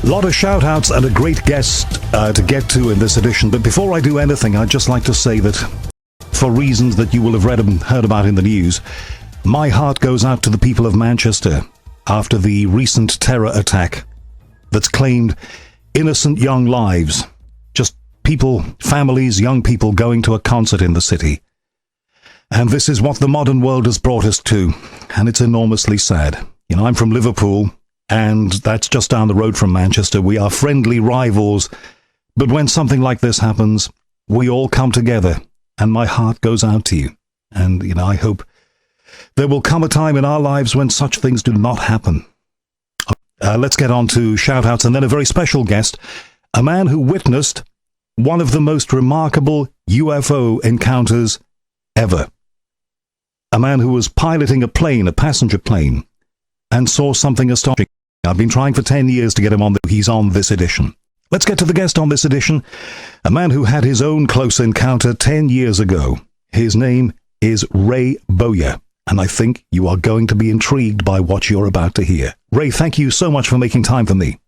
A lot of shout-outs and a great guest to get to in this edition. But before I do anything, I'd just like to say that, for reasons that you will have read and heard about in the news, my heart goes out to the people of Manchester after the recent terror attack that's claimed innocent young lives. Just people, families, young people going to a concert in the city. And this is what the modern world has brought us to, and it's enormously sad. You know, I'm from Liverpool, and that's just down the road from Manchester. We are friendly rivals, but when something like this happens, we all come together, and my heart goes out to you. And, you know, I hope there will come a time in our lives when such things do not happen. Let's get on to shout-outs, and then a very special guest, a man who witnessed one of the most remarkable UFO encounters ever. A man who was piloting a plane, a passenger plane, and saw something astonishing. I've been trying for 10 years to get him on. He's on this edition. Let's get to the guest on this edition, a man who had his own close encounter 10 years ago. His name is Ray Bowyer, and I think you are going to be intrigued by what you're about to hear. Ray, thank you so much for making time for me.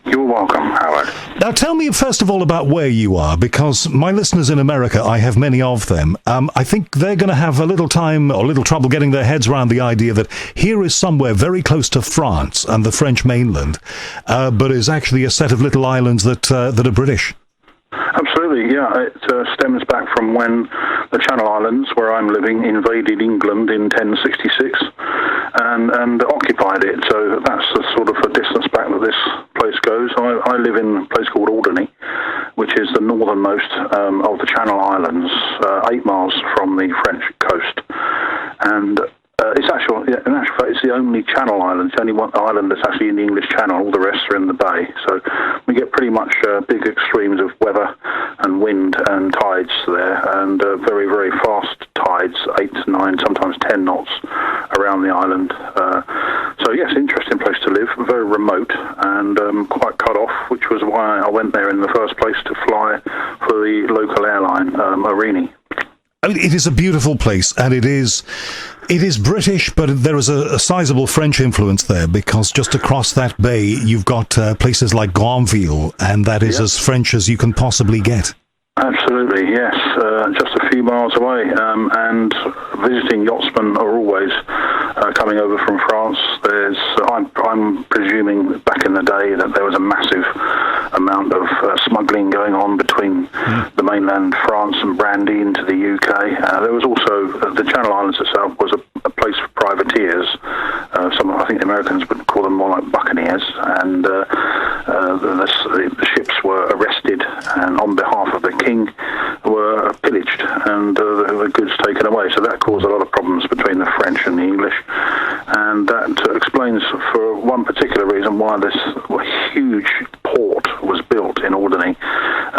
You're welcome, Howard. Now, tell me first of all about where you are, because my listeners in America, I have many of them. I think they're going to have a little time or a little trouble getting their heads around the idea that here is somewhere very close to France and the French mainland, but is actually a set of little islands that are British. Absolutely, yeah. It stems back from when the Channel Islands, where I'm living, invaded England in 1066 and occupied it. So that's the sort of a distance back that this place goes. I live in a place called Alderney, which is the northernmost of the Channel Islands, 8 miles from the French coast. And in actual fact, it's the only Channel Island. It's the only one island that's actually in the English Channel. All the rest are in the bay. So we get pretty much big extremes of weather and wind and tides there, and very, very fast tides, 8 to 9, sometimes 10 knots around the island. So yes, interesting place to live, very remote and quite cut off, which was why I went there in the first place, to fly for the local airline, Arini. I mean, it is a beautiful place, and it is British, but there is a sizable French influence there, because just across that bay, you've got places like Granville, and that is as French as you can possibly get. Absolutely, yes. Just a few miles away, and visiting yachtsmen are always coming over from France. I'm presuming back in the day that there was a massive amount of smuggling going on between the mainland France and brandy into the UK. There was also the Channel Islands itself was a place for privateers. I think the Americans would call them more like buccaneers, and the ships were arrested and on behalf of the king were pillaged and the goods taken away. So that caused a lot of problems between the French and the English, and that explains for one particular reason why this huge port was built in Alderney,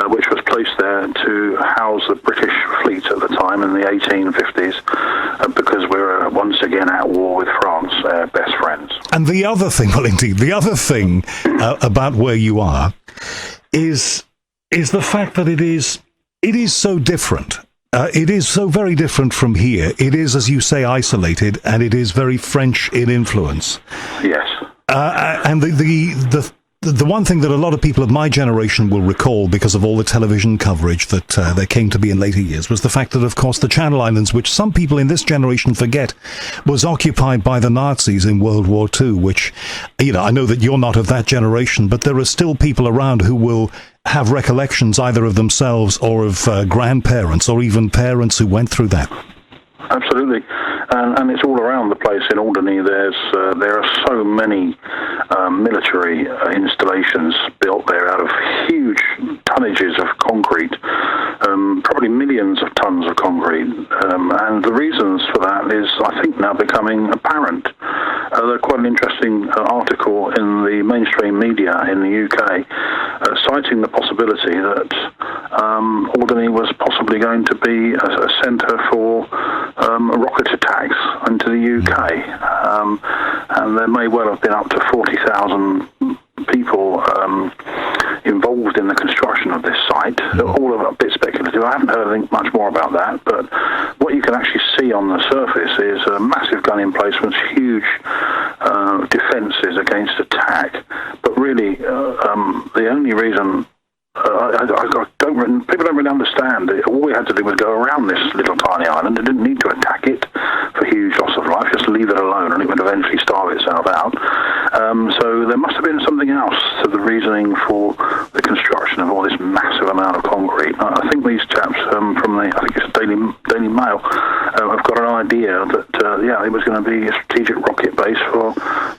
which was placed there to house the British fleet at the time in the 1850s, because we were once again at war with France, our best friends. And the other thing, about where you are is the fact that it is so different. It is so very different from here. It is, as you say, isolated, and it is very French in influence. Yes. And the one thing that a lot of people of my generation will recall, because of all the television coverage that there came to be in later years, was the fact that, of course, the Channel Islands, which some people in this generation forget, was occupied by the Nazis in World War II, which, you know, I know that you're not of that generation, but there are still people around who will have recollections either of themselves or of grandparents or even parents who went through that. Absolutely, and it's all around the place in Alderney. There are so many military installations built there out of huge tonnages of concrete, probably millions of tons of concrete, and the reasons for that is, I think, now becoming apparent. There's quite an interesting article in the mainstream media in the UK citing the possibility that Alderney was possibly going to be a centre for rocket attacks into the UK, and there may well have been up to 40,000 people involved in the construction of this site. All of it a bit speculative. I haven't heard much more about that, but what you can actually see on the surface is massive gun emplacements, huge defences against attack, but really the only reason people don't really understand. All we had to do was go around this little tiny island. They didn't need to attack it for huge loss of life. Just leave it alone, and it would eventually starve itself out. So there must have been something else to the reasoning for the construction of all this massive amount of concrete. I think these chaps from I think it's Daily Mail, have got an idea that it was going to be a strategic rocket base for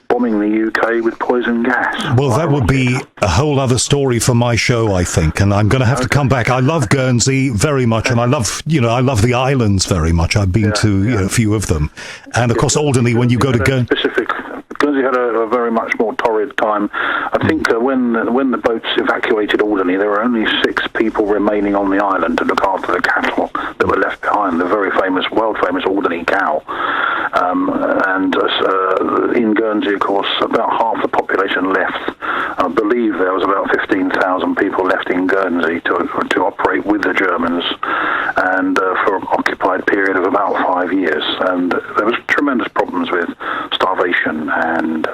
bombing the UK with poison gas. Well, that would be a whole other story for my show, I think, and I'm going to have to come back. I love Guernsey very much, and I love the islands very much. I've been to a few of them, and of course Alderney. When you go to Guernsey, Guernsey had a very much more torrid time. I think when the boats evacuated Alderney, there were only 6 people remaining on the island to look after the cattle that were left behind. The very famous, world famous Alderney cow. In Guernsey, of course, about half the population left. I believe there was about 15,000 people left in Guernsey to operate with the Germans, and for an occupied period of about 5 years. And there was tremendous problems with starvation and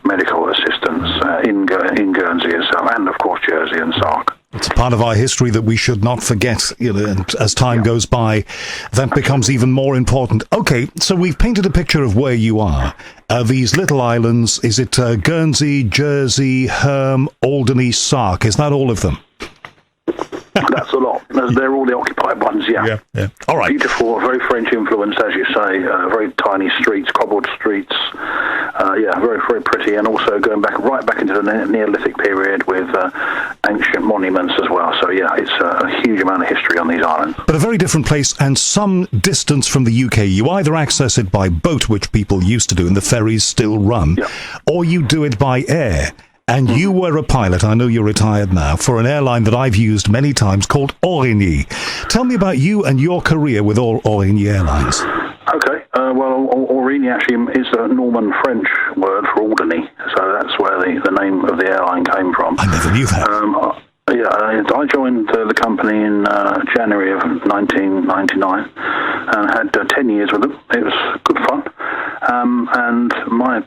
medical assistance in Guernsey itself, and of course Jersey and Sark. It's part of our history that we should not forget, and as time goes by, that becomes even more important. Okay, so we've painted a picture of where you are. These little islands, is it Guernsey, Jersey, Herm, Alderney, Sark? Is that all of them? That's a lot. They're all the occupied ones, yeah. All right. Beautiful, very French influenced, as you say. Very tiny streets, cobbled streets. Very, very pretty. And also going right back into the Neolithic period with ancient monuments as well. So, it's a huge amount of history on these islands. But a very different place and some distance from the UK. You either access it by boat, which people used to do, and the ferries still run, or you do it by air. And you were a pilot, I know you're retired now, for an airline that I've used many times called Origny. Tell me about you and your career with Origny Airlines. Okay, Origny actually is a Norman French word for Alderney, so that's where the name of the airline came from. I never knew that. I joined the company in January of 1999 and had 10 years with them. It was good fun. And my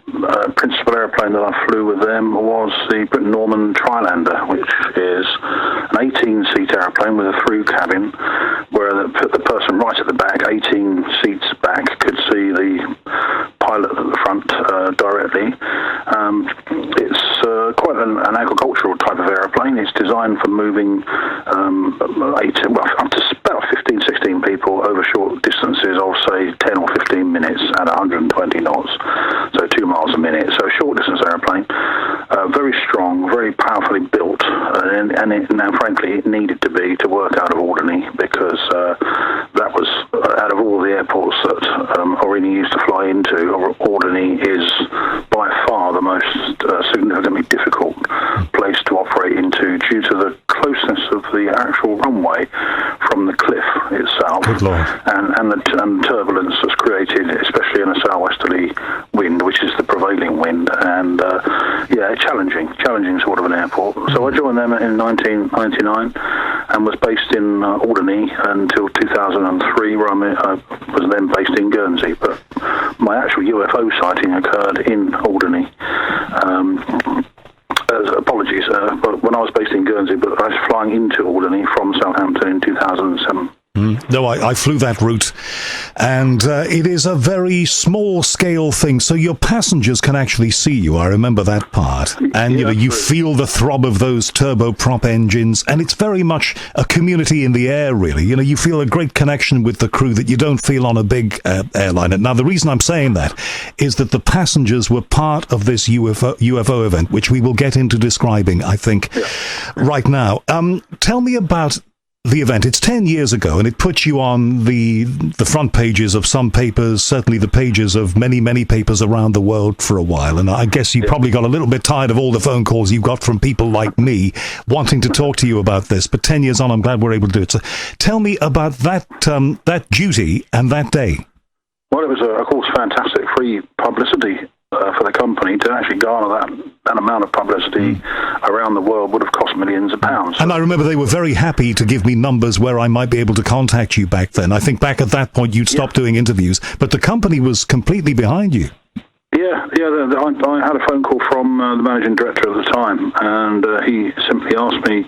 principal airplane that I flew with them was the Britten-Norman Trilander, which is an 18-seat airplane with a through cabin where the person right at the back, 18 seats back, could see the pilot at the front directly. It's quite an agricultural type of airplane. It's designed for moving up to about 15, 16 people over short distances of, say, 10 or 15 minutes at 120 knots, so 2 miles a minute. So a short distance airplane, very strong, very powerfully built, and frankly, it needed to be to work out of Alderney because that was, out of all the airports that Origny used to fly into, Alderney is by far the most significantly difficult place to operate into due to the closeness of the actual runway from the cliff itself, and the turbulence that's created, especially in a southwesterly wind, which is the prevailing wind, and challenging sort of an airport. So I joined them in 1999 and was based in Alderney until 2003, where I was then based in Guernsey. But my actual UFO sighting occurred in Alderney. Apologies, but when I was based in Guernsey, but I was flying into Alderney from Southampton in 2007. No, I flew that route, and it is a very small-scale thing, so your passengers can actually see you. I remember that part. And, you feel the throb of those turboprop engines, and it's very much a community in the air, really. You feel a great connection with the crew that you don't feel on a big airliner. Now, the reason I'm saying that is that the passengers were part of this UFO event, which we will get into describing, I think, right now. Tell me about the event. It's 10 years ago, and it puts you on the front pages of some papers, certainly the pages of many, many papers around the world for a while. And I guess you probably got a little bit tired of all the phone calls you got from people like me wanting to talk to you about this. But 10 years on, I'm glad we're able to do it. So tell me about that duty and that day. Well, it was, of course, fantastic free publicity for the company. To actually garner that amount of publicity around the world would have cost millions of pounds. And I remember they were very happy to give me numbers where I might be able to contact you back then. I think back at that point you'd stopped doing interviews, but the company was completely behind you. I had a phone call from the managing director at the time, and he simply asked me,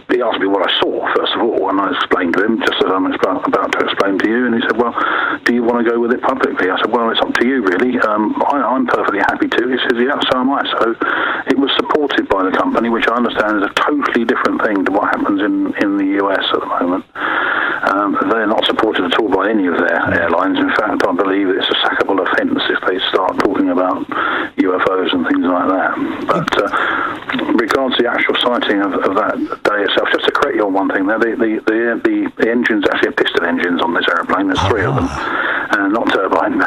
he asked me what I saw, first of all, and I explained to him, just as I'm about to explain to you, and he said, well, do you want to go with it publicly? I said, well, it's up to you, really. I'm perfectly happy to. He says, yeah, so am I. So it was supported by the company, which I understand is a totally different thing to what happens in the US at the moment. They're not supported at all by any of their airlines. In fact, I believe it's a sackable offence if they start talking about UFOs and things like that. But regards to the actual sighting of that day itself, just to correct you on one thing there, the engines actually are piston engines on this aeroplane. There's three of them, not turbine.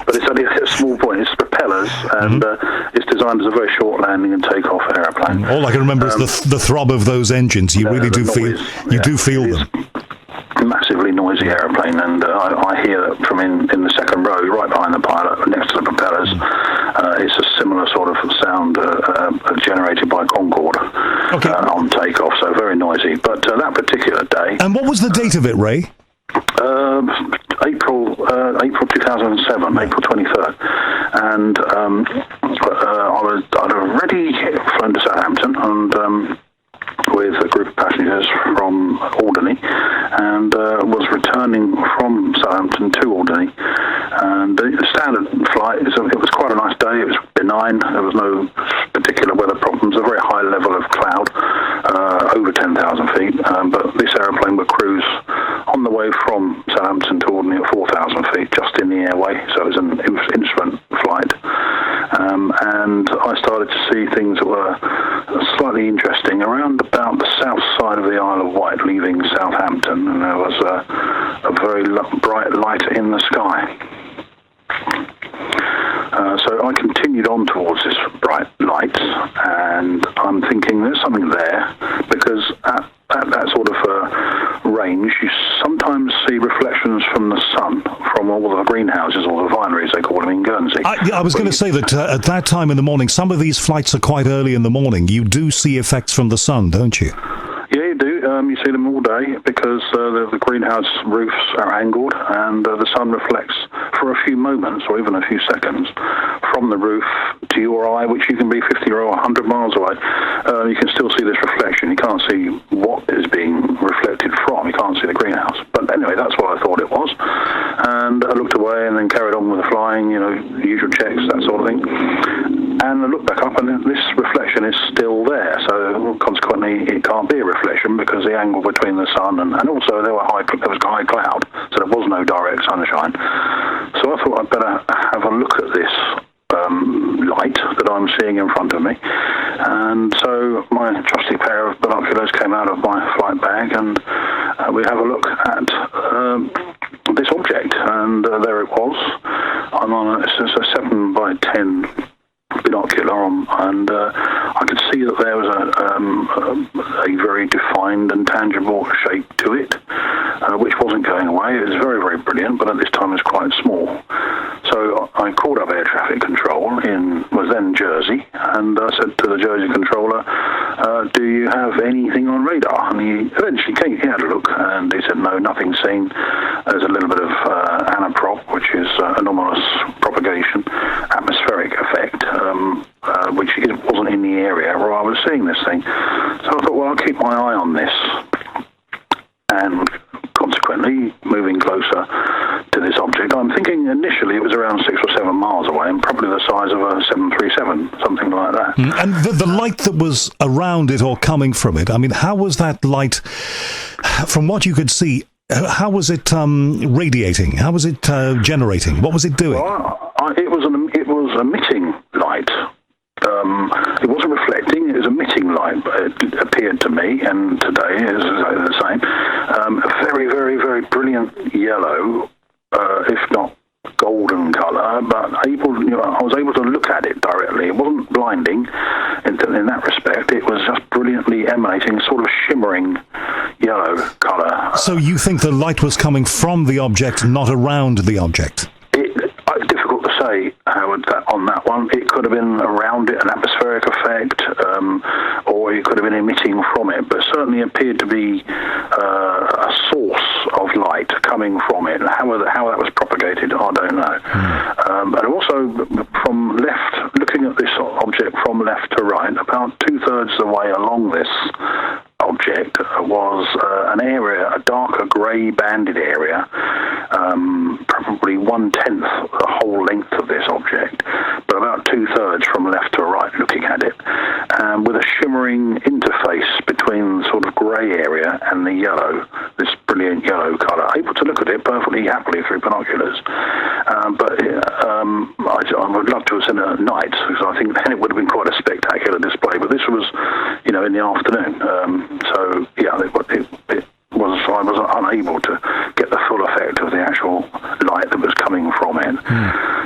But it's only a small point. It's propellers, and it's designed as a very short landing and takeoff aeroplane. All I can remember is the throb of those engines. You really do feel. You do feel them. Massively noisy aeroplane, and I hear that from in the second row, right behind the pilot, next to the propellers. It's a similar sort of sound generated by Concorde on takeoff, so very noisy. But that particular day. And what was the date of it, Ray? April 2007, April 23rd, and I'd already flown to Southampton, and with a group of passengers from Alderney, and was returning from Southampton to Alderney. And the standard flight, it was quite a nice day. It was benign. There was no particular weather problems. A very high level of cloud, over 10,000 feet. But this aeroplane would cruise on the way from Southampton to Alderney at 4,000 feet, just in the airway. So it was an instrument flight. And I started to see things that were slightly interesting around about the south side of the Isle of Wight, leaving Southampton, and there was a very bright light in the sky. So I continued on towards this bright light, and I'm thinking there's something there, because at that sort of range, you sometimes see reflections from the sun, from all the greenhouses, or the vineries, they call them in Guernsey. I was going to say that at that time in the morning, some of these flights are quite early in the morning. You do see effects from the sun, don't you? Yeah, you do. You see them all day, because the greenhouse roofs are angled, and the sun reflects for a few moments, or even a few seconds, from the roof to your eye, which you can be 50 or 100 miles away. You can still see this reflection. You can't see what is being reflected from. You can't see the greenhouse. But anyway, that's what I thought it was. And I looked away and then carried on with the flying, the usual checks, that sort of thing. And I looked back up, and this reflection is still there. So consequently, it can't be a reflection, because the angle between the sun and also there was high cloud, so there was no direct sunshine. So I thought I'd better have a look at this light that I'm seeing in front of me. And so my trusty pair of binoculars came out of my flight bag, and we have a look at this object. And there it was. I'm on it's a 7x10 binocular, and I could see that there was a very defined and tangible shape to it, which wasn't going away. It was very, very brilliant, but at this time it was quite small. So I called up air traffic control was then Jersey, and I said to the Jersey controller, do you have anything on radar? And he eventually came, he had a look, and he said, no, nothing seen. There's a little bit of anaprop, which is anomalous propagation, atmospheric effect, which wasn't in the area where I was seeing this thing. So I thought, well, I'll keep my eye on this. And consequently, moving closer to this object, I'm thinking initially it was around 6 or 7 miles away, and probably the size of a 737, something like that. And the light that was around it or coming from it, I mean, how was that light, from what you could see, how was it radiating? How was it generating? What was it doing? Well, it was emitting light. It wasn't reflecting, it was emitting light, it appeared to me, and today is exactly the same. A very, very, very brilliant yellow, if not golden colour, but I was able to look at it directly. It wasn't blinding in that respect. It was just brilliantly emanating, sort of shimmering yellow colour. So you think the light was coming from the object, not around the object? Difficult to say, Howard, on that one. It could have been around it, an atmospheric effect, or it could have been emitting from it, but certainly appeared to be a source of light coming from it. How that was propagated, I don't know. And also, looking at this object from left to right, about 2/3 of the way along this object was an area, a darker grey banded area, probably 1/10 the whole length of this object, but about 2/3 from left to right looking at it, with a shimmering interface between the sort of grey area and the yellow, this brilliant yellow colour. Able to look at it perfectly happily through binoculars, but I would love to have seen it at night, because I think then it would have been quite a spectacular display, but this was, in the afternoon. So yeah, it was. I was unable to get the full effect of the actual light that was coming from it.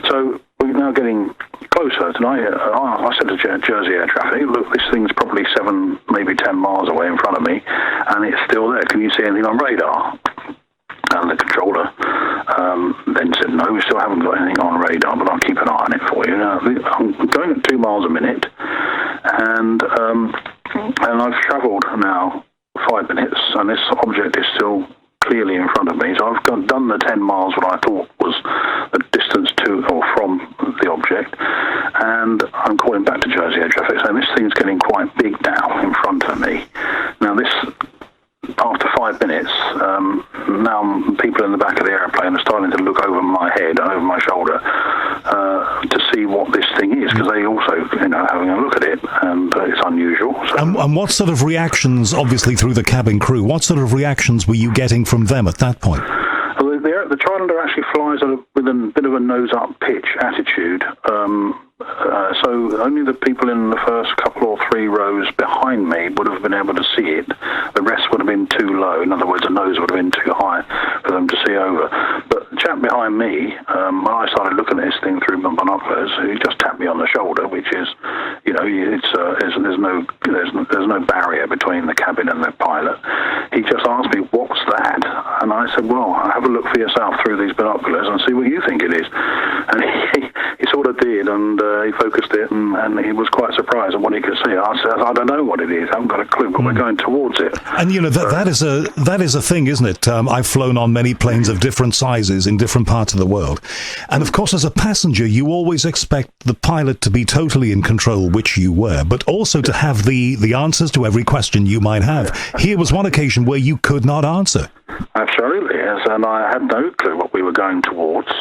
So we're now getting closer tonight. I said to Jersey Air Traffic, look, this thing's probably 7, maybe 10 miles away in front of me, and it's still there. Can you see anything on radar? And the controller then said, no, we still haven't got anything on radar, but I'll keep an eye on it for you. Now, I'm going at 2 miles a minute, and I've travelled now 5 minutes, and this object is still clearly in front of me. So I've done the 10 miles, what I thought was the distance to or from the object, and I'm calling back to Jersey Air Traffic saying this thing's getting quite big now in front of me. Now this, after 5 minutes, now people in the back of the airplane are starting to look over my head and over my shoulder to see what this thing is, because they also, having a look at it, and it's unusual. So. And what sort of reactions, obviously through the cabin crew, what sort of reactions were you getting from them at that point? Well, the Triglander actually flies with a bit of a nose-up pitch attitude, so only the people in the first couple or 3 rows behind me would have been able to see it. The rest would have been too low. In other words, the nose would have been too high for them to see over. But the chap behind me, when I started looking at this thing through my binoculars, he just tapped me on the shoulder, which is, there's no barrier between the cabin and the pilot. He just asked me, what's that? And I said, well, have a look for yourself through these binoculars and see what you think it is. And he sort of did, and he focused it, and he was quite surprised at what he could see. I said, I don't know what it is. I haven't got a clue, but we're going towards it. And that is a thing, isn't it? I've flown on many planes of different sizes in different parts of the world, and of course, as a passenger, you always expect the pilot to be totally in control, which you were, but also to have the answers to every question you might have. Here was one occasion where you could not answer. Absolutely, yes, and I had no clue what we were going towards.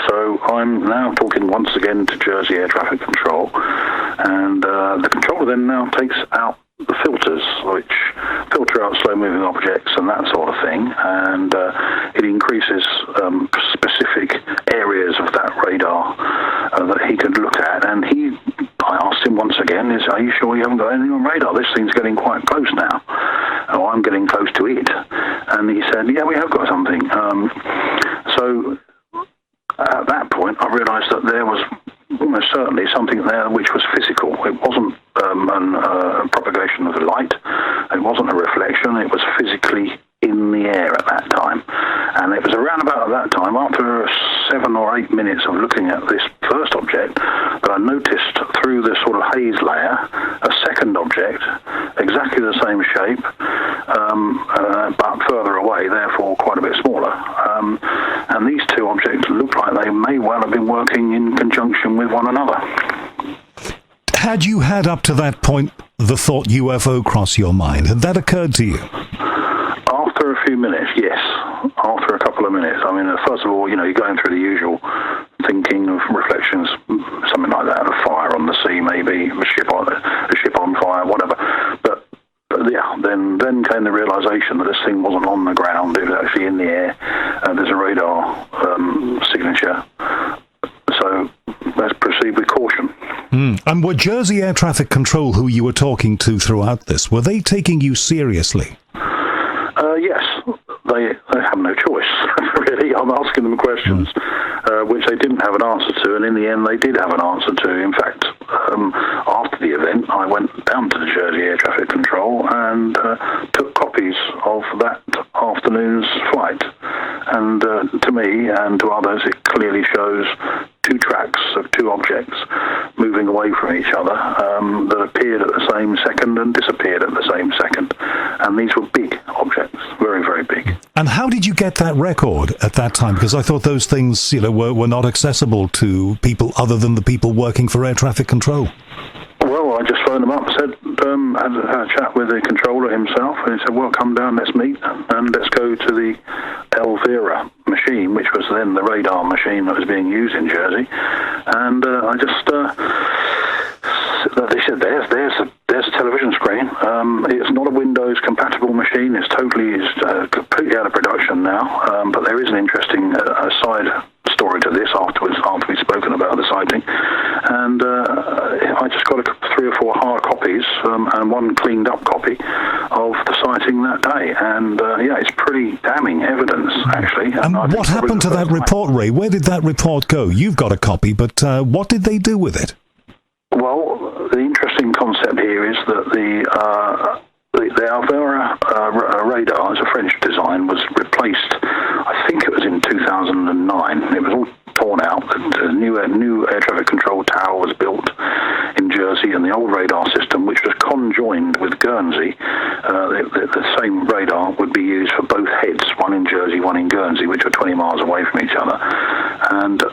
So I'm now talking once again to Jersey Air Traffic Control, and the controller then now takes out the filters, which filter out slow-moving objects and that sort of thing, and it increases specific areas of that radar that he could look at. And I asked him once again, are you sure you haven't got anything on radar? This thing's getting quite close now. Oh, I'm getting close to it. And he said, yeah, we have got something. So at that point, I realised that there was almost certainly something there which was physical. It wasn't a propagation of the light. It wasn't a reflection. It was physically in the air at that time. And it was around about at that time, after 7 or 8 minutes of looking at this first object, that I noticed through this sort of haze layer a second object, exactly the same shape, but further away, therefore quite a bit smaller. And these 2 objects look like they may well have been working in conjunction with one another. Had you had up to that point the thought UFO cross your mind? Had that occurred to you? After a few minutes, yes. After a couple of minutes. I mean, first of all, you're going through the usual thinking of reflections, something like that, a fire on the sea, maybe, a ship on fire, whatever. But yeah, then came the realisation that this thing wasn't on the ground, it was actually in the air, and there's a radar signature. So let's proceed with caution. And were Jersey Air Traffic Control, who you were talking to throughout this, were they taking you seriously? Yes, they have no choice, really. I'm asking them questions which they didn't have an answer to, and in the end they did have an answer to. In fact, after the event, I went down to the Jersey Air Traffic Control and took copies of that afternoon's flight. And to me and to others, it clearly shows 2 tracks of 2 objects moving away from each other that appeared at the same second and disappeared at the same second. And these were big objects, very, very big. And how did you get that record at that time? Because I thought those things, were not accessible to people other than the people working for air traffic control. Well, I just phoned them up, said, had a chat with the controller himself, and he said, well, come down, let's meet, and let's go to the Elvira machine, which was then the radar machine that was being used in Jersey. And I just, they said, there's a television screen. It's not a Windows-compatible machine. It's completely out of production now, but there is an interesting side story to this after we've spoken about the sighting. And I just got 3 or 4 hard copies and one cleaned up copy of the sighting that day. And it's pretty damning evidence, actually. And what happened to that report, Ray? Where did that report go? You've got a copy, but what did they do with it? Well, the interesting concept here is that the Alvera radar, as a French design, was replaced, I think it was in 2009. It was all torn out. The new air traffic control tower was built in Jersey, and the old radar system, which was conjoined with Guernsey, the same radar would be used for both heads, one in Jersey, one in Guernsey, which were 20 miles away from each other. And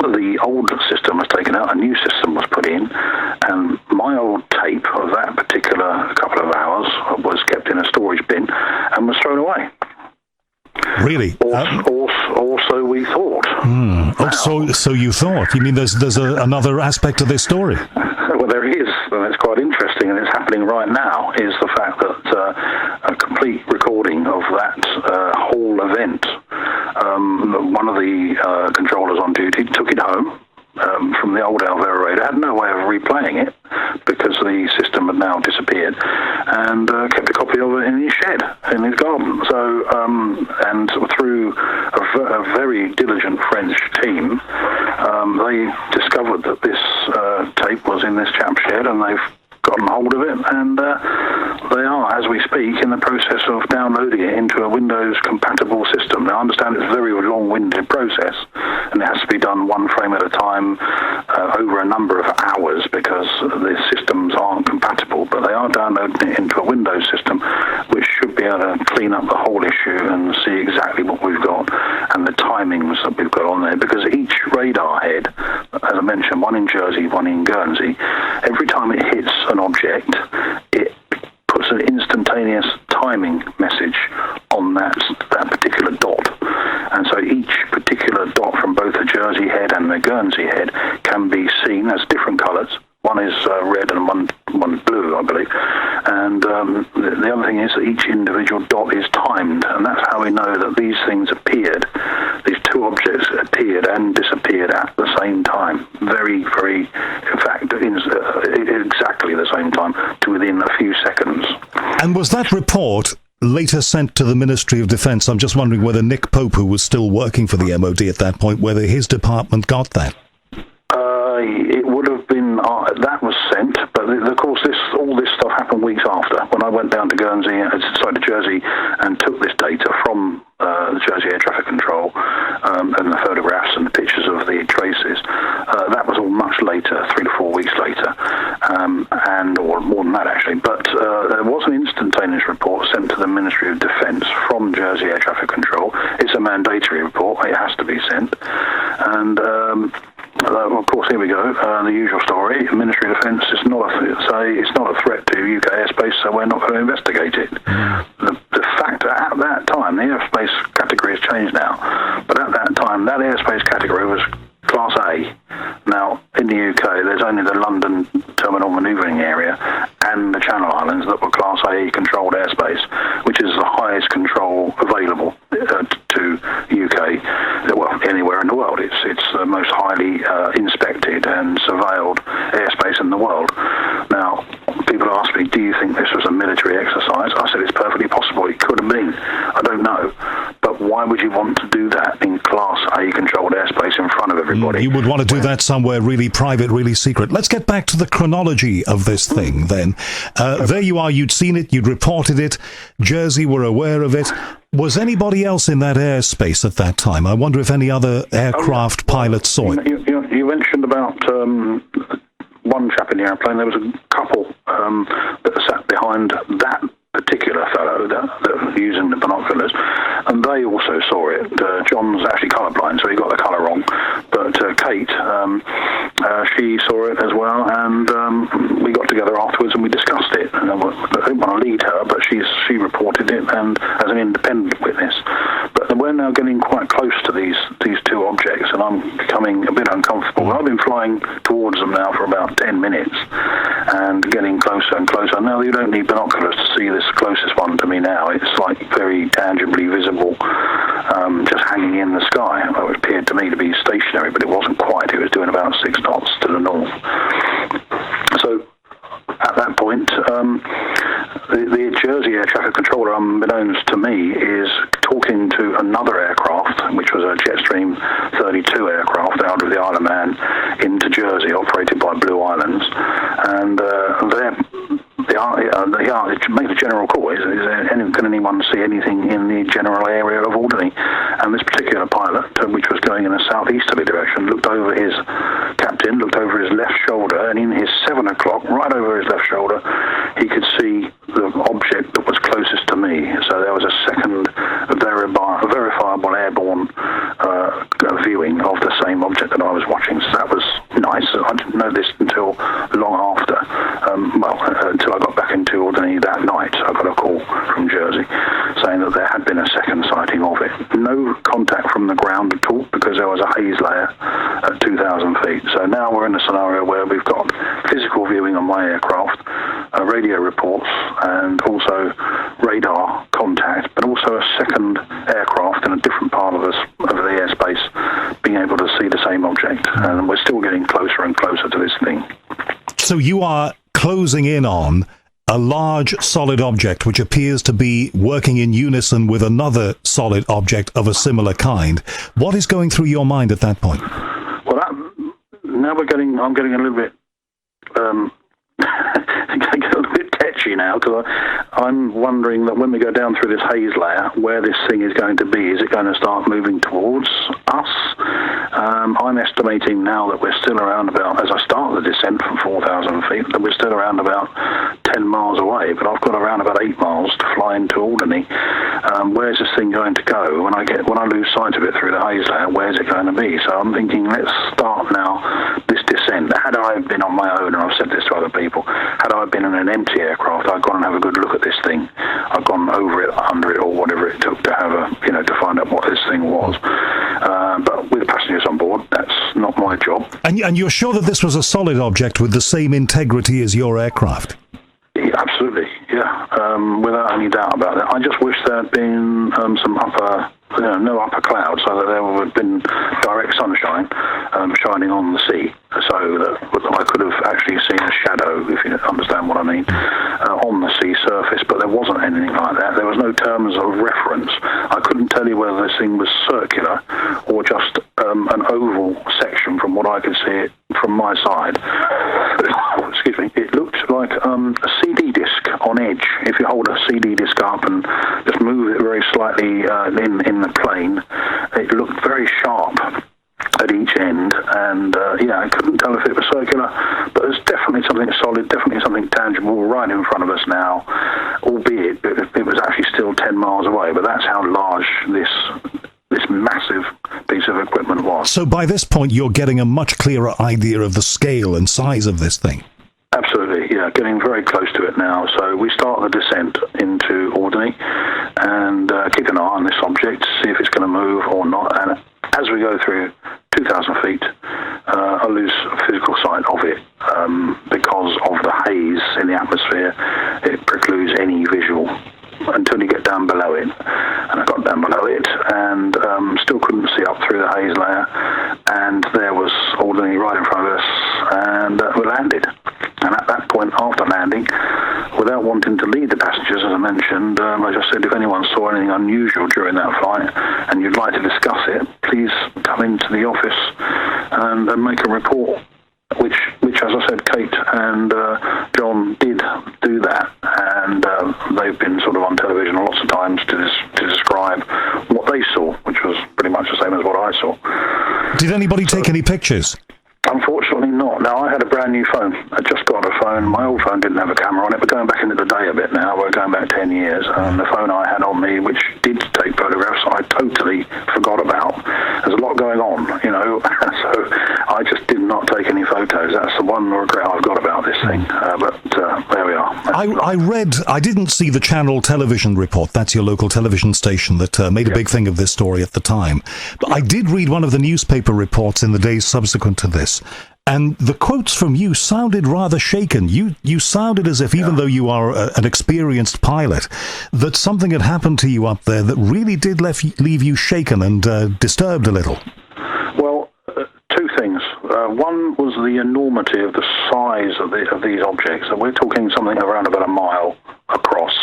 the old system was taken out, a new system was put in, and my old tape of that particular couple of hours was kept in a storage bin and was thrown away. Really? Also, we thought. So you thought? You mean there's another aspect to this story? Well, there is, and it's quite interesting, and it's happening right now, is the fact that a complete recording of that whole event, one of the controllers on duty took it home from the old Alvera radar, had no way of replaying it because the system had now disappeared, and kept a copy of it in his shed, in his garden. So, and through a very diligent French team, they discovered that this tape was in this chap's shed, and they've gotten hold of it, and they are, as we speak, in the process of downloading it into a Windows-compatible system. Now, I understand it's a very long-winded process, and it has to be done one frame at a time over a number of hours because the systems aren't compatible, but they are downloading it into a Windows system, which should be able to clean up the whole issue and see exactly what we've got and the timings that we've got on there, because each radar head, as I mentioned, one in Jersey, one in Guernsey, every time it hits an object, it puts an instantaneous timing message on that particular dot. And so each particular dot from both the Jersey head and the Guernsey head can be seen as different colours. One is red and one blue, I believe. And the other thing is that each individual dot is timed, and that's how we know that these things appeared. These two objects appeared and disappeared at the same time. Very, very, in fact, exactly the same time, to within a few seconds. And was that report later sent to the Ministry of Defence? I'm just wondering whether Nick Pope, who was still working for the MOD at that point, whether his department got that. It would have been, that was sent, but of course all this stuff happened weeks after. When I went down to to Jersey, and took this data from the Jersey Air Traffic Control, and the photographs and the pictures of the traces, that was all much later, 3 to 4 weeks later, or more than that actually. But there was an instantaneous report sent to the Ministry of Defence from Jersey Air Traffic Control. It's a mandatory report; it has to be sent, and. Of course, here we go. The usual story. The Ministry of Defence is not a threat to UK airspace, so we're not going to investigate it. The fact that at that time, the airspace category has changed now, but at that time, that airspace category was Class A. Now, in the UK, there's only the London Terminal Manoeuvring Area and the Channel Islands that were Class A controlled airspace, which is the highest control available to UK, well, anywhere in the world. It's the most highly inspected and surveilled airspace in the world. Now, people ask me, do you think this was a military exercise? I said it's perfectly possible. It could have been. I don't know. But why would you want to do that in Class A controlled airspace in front of everybody? You would want to do that somewhere really private, really secret. Let's get back to the chronology of this thing then. There you are, you'd seen it, you'd reported it, Jersey were aware of it. Was anybody else in that airspace at that time? I wonder if any other aircraft pilots saw it. You mentioned about one chap in the airplane. There was a couple that sat behind that particular fellow that using the binoculars, and they also saw it. John's actually colourblind, so he got the colour wrong, but Kate, she saw it as well, and we got together afterwards and we discussed it. And I didn't want to lead her, but she reported it and as an independent witness. But we're now getting quite close to these two objects, and I'm becoming a bit uncomfortable. I've been flying towards them now for about 10 minutes and getting closer and closer. Now you don't need binoculars to see this closest one to me now. It's like very tangibly visible, just hanging in the sky. It appeared to me to be stationary, but it wasn't quite. It was doing about 6 knots to the north. So at that point, the Jersey air traffic controller, unbeknownst to me, is talking to another aircraft, which was a Jetstream 32 aircraft out of the Isle of Man into Jersey, operated by Blue Islands, and it made a general call. Can anyone see anything in the general area of Alderney? And this particular pilot, which was going in a southeasterly direction, looked over his left shoulder, and in his 7 o'clock, right over his left shoulder, he could see the object that was closest to me. So there was a second verifiable airborne viewing of the same object that I was watching. So that was nice. I didn't know this until long after. Until I got back into Alderney that night. I got a call from Jersey saying that there had been a second sighting of it. No contact from the ground at all, because there was a haze layer at 2,000 feet. So now we're in a scenario where we've got physical viewing on my aircraft, radio reports, and also radar contact, but also a second aircraft in a different part of the airspace being able to see the same object. And we're still getting closer and closer to this thing. So you are closing in on a large solid object which appears to be working in unison with another solid object of a similar kind. What is going through your mind at that point? Well, I'm getting a little bit tetchy now, because I'm wondering that when we go down through this haze layer, where this thing is going to be. Is it going to start moving towards us? I'm estimating now that we're still around about, as I start the descent from 4,000 feet, that we're still around about 10 miles away, but I've got around about 8 miles to fly into Alderney. Where's this thing going to go? When I lose sight of it through the haze layer, where's it going to be? So I'm thinking, let's start now this descent. Had I been on my own, and I've said this to other people, had I been in an empty aircraft, I'd gone and have a good look at this thing. I'd gone over it, under it, or whatever it took to have to find out what this thing was. But with passengers on board, that's not my job. And you're sure that this was a solid object with the same integrity as your aircraft? Yeah, absolutely, yeah. Without any doubt about that. I just wish there had been some no upper clouds, so that there would have been direct sunshine shining on the sea, so that I could have actually seen a shadow, if you understand what I mean, on the sea surface. But there wasn't anything like that. There was no terms of reference. I couldn't tell you whether this thing was circular or just an oval section from what I could see it from my side. Excuse me. It looked like a CD disc on edge. If you hold a CD disc up and just move it very slightly in the plane, it looked very sharp at each end, and I couldn't tell if it was circular, but there's definitely something solid, definitely something tangible right in front of us now, albeit it was actually still 10 miles away, but that's how large this massive piece of equipment was. So by this point, you're getting a much clearer idea of the scale and size of this thing. Absolutely, yeah, getting very close to it now. So we start the descent into Alderney and keep an eye on this object, see if it's going to move or not. And as we go through 2,000 feet, I lose physical sight of it because of the haze in the atmosphere. It precludes any visual until you get down below it. And I got down below it and still couldn't see up through the haze layer. And there was Alderney right in front of us, and we landed. And at that point, after landing, without wanting to lead the passengers, as I mentioned, I just said, if anyone saw anything unusual during that flight and you'd like to discuss it, please come into the office and make a report, which, as I said, Kate and John did do that. And they've been sort of on television lots of times to describe what they saw, which was pretty much the same as what I saw. Did anybody take any pictures? Unfortunately not. Now, I had a brand new phone. I just got a phone. My old phone didn't have a camera on it. We're going back into the day a bit now. We're going back 10 years. And the phone I had on me, which did take photographs, I totally forgot about. There's a lot going on, so I just did not take any photos. That's the one regret I've got about this thing. But there we are. I didn't see the Channel Television report. That's your local television station that made a big thing of this story at the time. But I did read one of the newspaper reports in the days subsequent to this. And the quotes from you sounded rather shaken. You sounded as if, even though you are an experienced pilot, that something had happened to you up there that really did leave you shaken and disturbed a little. Well, two things. One was the enormity of the size of these objects. And we're talking something around about a mile across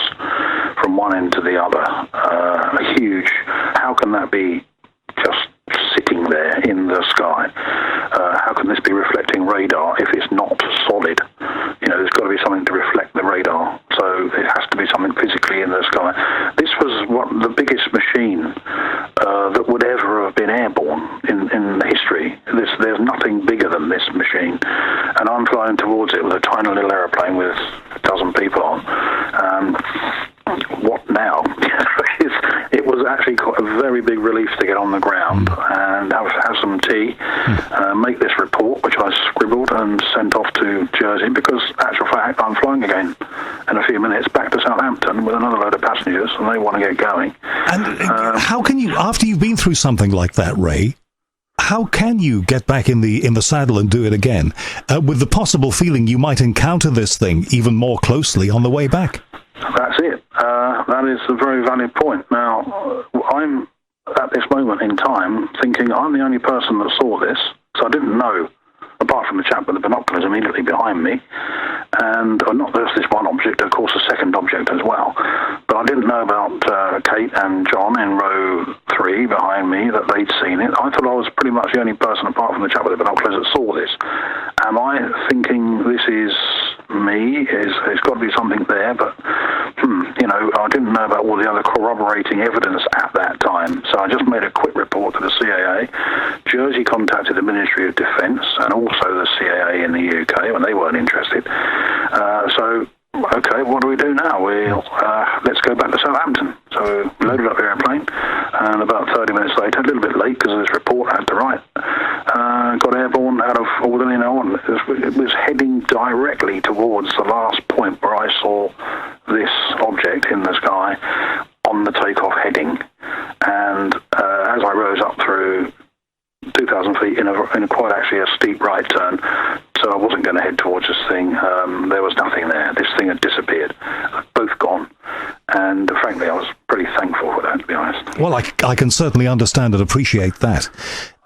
from one end to the other. Huge. How can that be just sitting there in the sky? How can this be reflecting radar if it's not solid? There's got to be something to reflect the radar, so it has to be something physically in the sky. This was the biggest machine that would ever have been airborne in history. There's nothing bigger than this machine, and I'm flying towards it with a tiny little aeroplane with a dozen people on. What now? It was actually quite a very big relief to get on the ground and have some tea, make this report, which I scribbled and sent off to Jersey, because, actual fact, I'm flying again in a few minutes back to Southampton with another load of passengers, and they want to get going. And how can you, after you've been through something like that, Ray, how can you get back in the saddle and do it again, with the possible feeling you might encounter this thing even more closely on the way back? That's it. That is a very valid point. Now, I'm at this moment in time thinking I'm the only person that saw this, so I didn't know, apart from the chap with the binoculars immediately behind me, and not just this one object, of course, a second object as well. But I didn't know about Kate and John in row 3 behind me, that they'd seen it. I thought I was pretty much the only person, apart from the chap with the binoculars, that saw this. Am I thinking this is me? There's got to be something there, but I didn't know about all the other corroborating evidence at that time, so I just made a quick report to the CAA. Jersey contacted the Ministry of Defence and also the CAA in the UK when they weren't interested. So, okay, what do we do now? Let's go back to Southampton. So we loaded up the airplane, and about 30 minutes later, a little bit late because of this report I had to write, got airborne out of Alderley, and it was heading directly towards the last point where I saw this object in the sky on the takeoff heading. And as I rose up through 2,000 feet in a quite actually a steep right turn, so I wasn't going to head towards this thing. There was nothing there. This thing had disappeared. Both gone. And frankly, I was pretty thankful for that, to be honest. Well, I can certainly understand and appreciate that.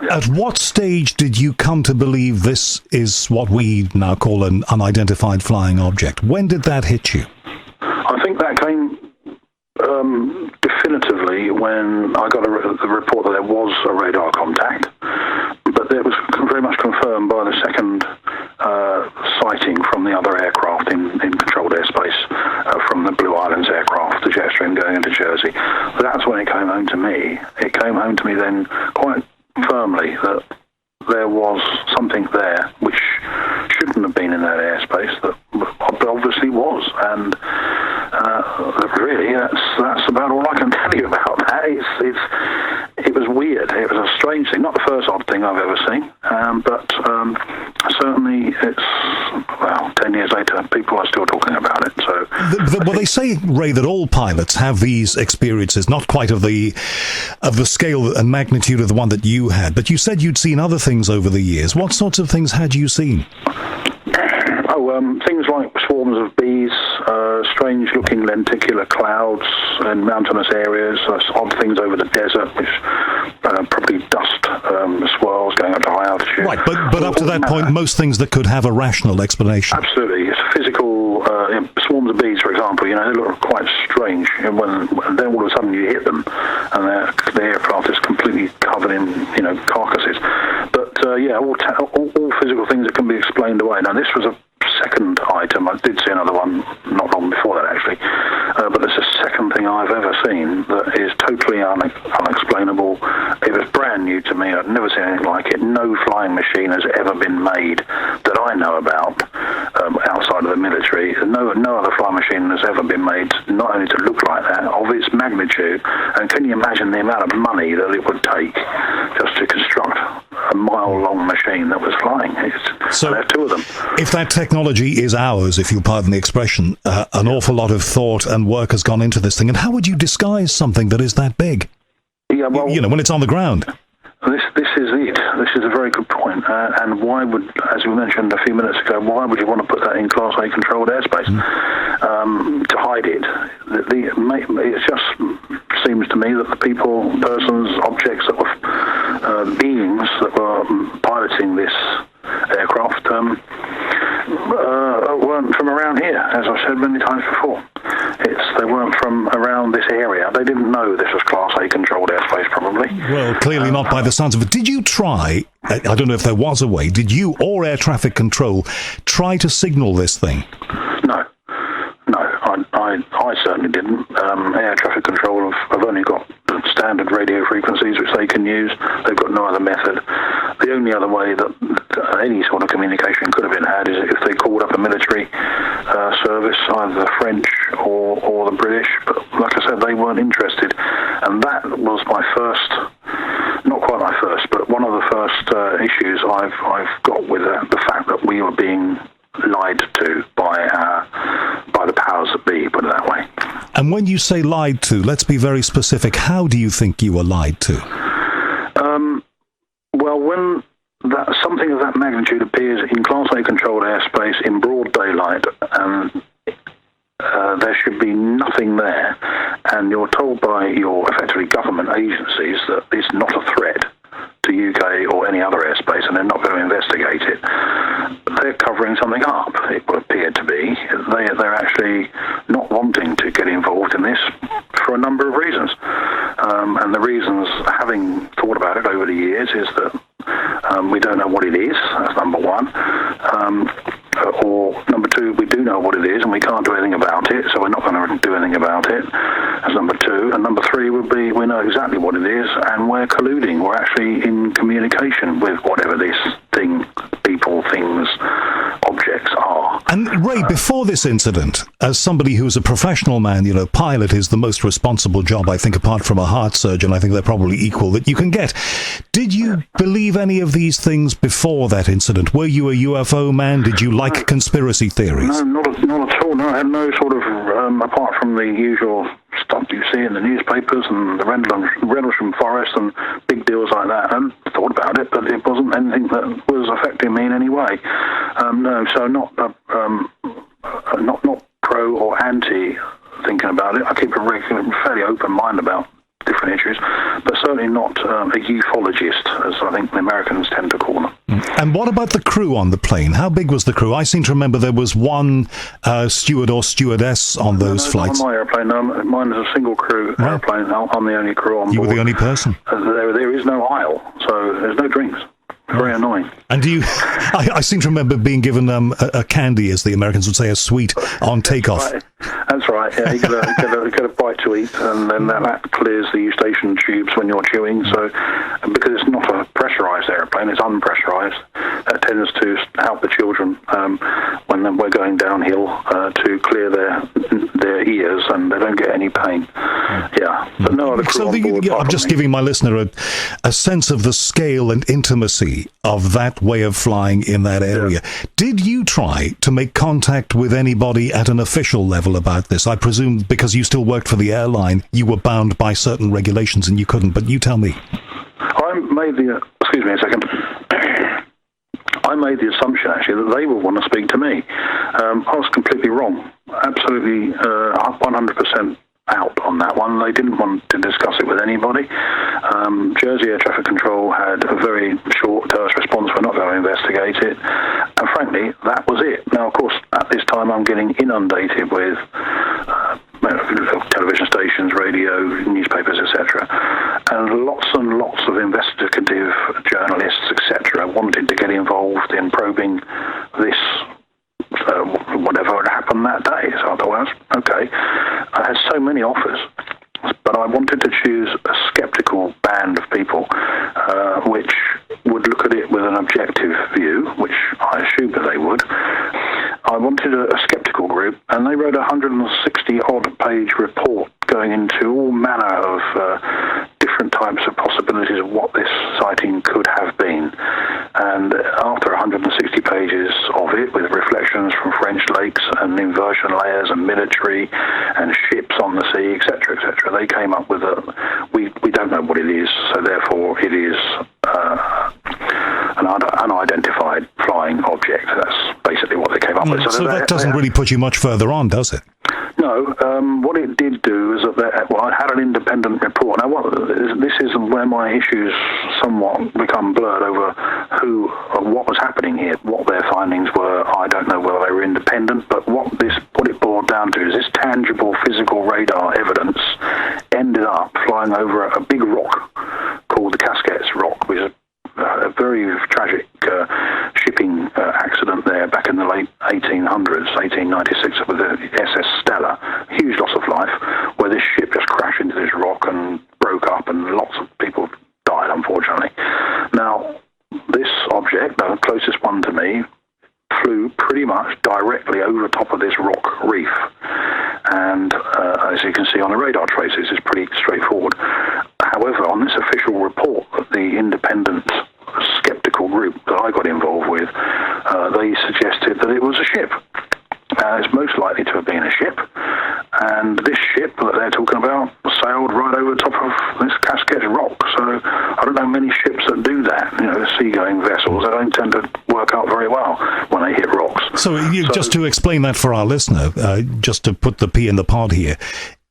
At what stage did you come to believe this is what we now call an unidentified flying object? When did that hit you? I think that came definitively when I got the report that there was a radar contact, but it was very much confirmed by the second sighting from the other aircraft in controlled airspace, from the Blue Islands aircraft, the Jetstream going into Jersey. That's when it came home to me. It came home to me then quite firmly that there was something there which shouldn't have been in that airspace, that obviously was. And really, that's about all I can tell you about that. It was weird. It was a strange thing. Not the first odd thing I've ever seen, but certainly it's 10 years later, people are still talking about it. So, well, they say, Ray, that all pilots have these experiences, not quite of the scale and magnitude of the one that you had, but you said you'd seen other things over the years. What sorts of things had you seen? Things like swarms of bees, strange-looking lenticular clouds in mountainous areas, odd things over the desert, which probably dust swirls going up to high altitude. Right, but up to that point, most things that could have a rational explanation. Absolutely. It's physical. Swarms of bees, for example, they look quite strange. And then all of a sudden you hit them, and the aircraft is completely covered in, carcasses. But all physical things that can be explained away. Now, this was a second item them. I did see another one not long before that, actually. But it's the second thing I've ever seen that is totally unexplainable. It was brand new to me. I'd never seen anything like it. No flying machine has ever been made that I know about outside of the military. No other flying machine has ever been made not only to look like that, of its magnitude. And can you imagine the amount of money that it would take just to construct a mile-long machine that was flying? So there are two of them. If that technology is ours, if you'll pardon the expression, an awful lot of thought and work has gone into this thing. And how would you disguise something that is that big? Yeah, well, when it's on the ground. This is it. This is a very good point. And why would, as we mentioned a few minutes ago, why would you want to put that in Class A controlled airspace? To hide it? It just seems to me that the people, persons, objects that were beings that were piloting this aircraft weren't from around here, as I've said many times before. They weren't from around this area. They didn't know this was Class A controlled airspace, probably. Well, clearly not by the sounds of it. Did you try, I don't know if there was a way, did you or air traffic control try to signal this thing? No, I certainly didn't. Air traffic control have only got the standard radio frequencies which they can use. They've got no other method. The only other way that any sort of communication could have been had is if they called up a military service, either the French or the British. But like I said, they weren't interested. And that was my first, not quite my first, but one of the first issues I've got with the fact that we were being lied to by the powers that be, put it that way. And when you say lied to, let's be very specific. How do you think you were lied to? Well, when something of that magnitude appears in Class A controlled airspace in broad daylight, and there should be nothing there, and you're told by your effectively government agencies that it's not a threat to UK or any other airspace, and they're not going to investigate it, they're covering something up, it would appear to be. They're actually not wanting to get involved in this for a number of reasons. And the reasons, having thought about it over the years, is that we don't know what it is, that's number one. Or number two, we do know what it is and we can't do anything about it, so we're not going to do anything about it. That's number two. And number three would be we know exactly what it is and we're colluding. We're actually in communication with whatever this thing, people, things, objects are. And Ray, before this incident, as somebody who's a professional man, pilot is the most responsible job, I think, apart from a heart surgeon. I think they're probably equal that you can get. Did you believe any of these things before that incident? Were you a UFO man? Did you like conspiracy theories? No, not at all. No, I had no sort of, apart from the usual stuff you see in the newspapers and the Rendlesham Forest and big deals like that. I thought about it, but it wasn't anything that was affecting me in any way. No, so not pro or anti thinking about it. I keep a fairly open mind about different issues, but certainly not a ufologist, as I think the Americans tend to call them. And what about the crew on the plane? How big was the crew? I seem to remember there was one steward or stewardess on those flights. Not on my airplane. No, mine is a single crew airplane. I'm the only crew on board. You were the only person? There is no aisle, so there's no drinks. Very annoying. And do you? I seem to remember being given a candy, as the Americans would say, a sweet on takeoff. That's right. Yeah, you get a bite to eat, and then that clears the eustachian tubes when you're chewing. So, because it's not a pressurised airplane, it's unpressurised. That tends to help the children when we're going downhill to clear their ears, and they don't get any pain. Yeah, but no other crew on board. I'm just giving my listener a sense of the scale and intimacy of that way of flying in that area. Yeah. Did you try to make contact with anybody at an official level about this? I presume because you still worked for the airline, you were bound by certain regulations and you couldn't, but you tell me. Excuse me a second. I made the assumption, actually, that they would want to speak to me. I was completely wrong. Absolutely 100% out on that one. They didn't want to discuss it with anybody. Jersey Air Traffic Control had a very short, terse response. We're not going to investigate it. And frankly, that was it. Now, of course, at this time, I'm getting inundated with television stations, radio, newspapers, etc. And lots of investigative journalists, etc., wanted to get involved in probing this whatever on that day. So I thought, well, okay. I had so many offers, but I wanted to choose a sceptical band of people, which would look at it with an objective view, which I assumed that they would. I wanted a sceptical group, and they wrote a 160-odd page report going into all manner of different types of possibilities of what this sighting could have been. And after 160 pages of it, with reflections from French lakes and inversion layers and military and ships on the sea, etc., etc., they came up with we don't know what it is, so therefore it is an unidentified flying object. That's basically what they came up with. So that doesn't really put you much further on, does it? No. What it did do is that I had an independent report. Now, this is where my issues somewhat become blurred over what was happening here, what their findings were. I don't know whether they were independent, but what it boiled down to is this tangible physical radar evidence ended up flying over a big rock called the Casquettes Rock, which is a very tragic shipping accident there back in the late 1800s, 1896, with the SS Stella. Huge loss of life, where this ship just crashed into this rock and broke up, and lots of people died, unfortunately. Now, this object, the closest one to me, flew pretty much directly over top of this rock reef. And as you can see on the radar traces, it's pretty straightforward. However, on this official report that the independent skeptical group that I got involved with, they suggested that it was a ship. It's most likely to have been a ship, and this ship that they're talking about sailed right over the top of this Casquettes Rock. So I don't know many ships that do that. Seagoing vessels, they don't tend to work out very well when they hit rocks. So just to explain that for our listener, just to put the P in the pod here,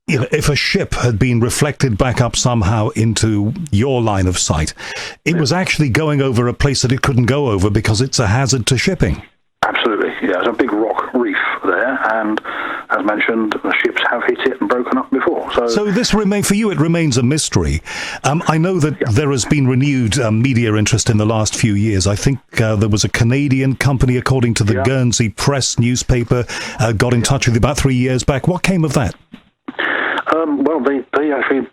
if a ship had been reflected back up somehow into your line of sight, it was actually going over a place that it couldn't go over because it's a hazard to shipping. Absolutely, yeah. There's a big rock reef there, and as mentioned, the ships have hit it and broken up before. So this for you, it remains a mystery. I know that there has been renewed media interest in the last few years. I think there was a Canadian company, according to the Guernsey Press newspaper, got in touch with you about 3 years back. What came of that? Well, they actually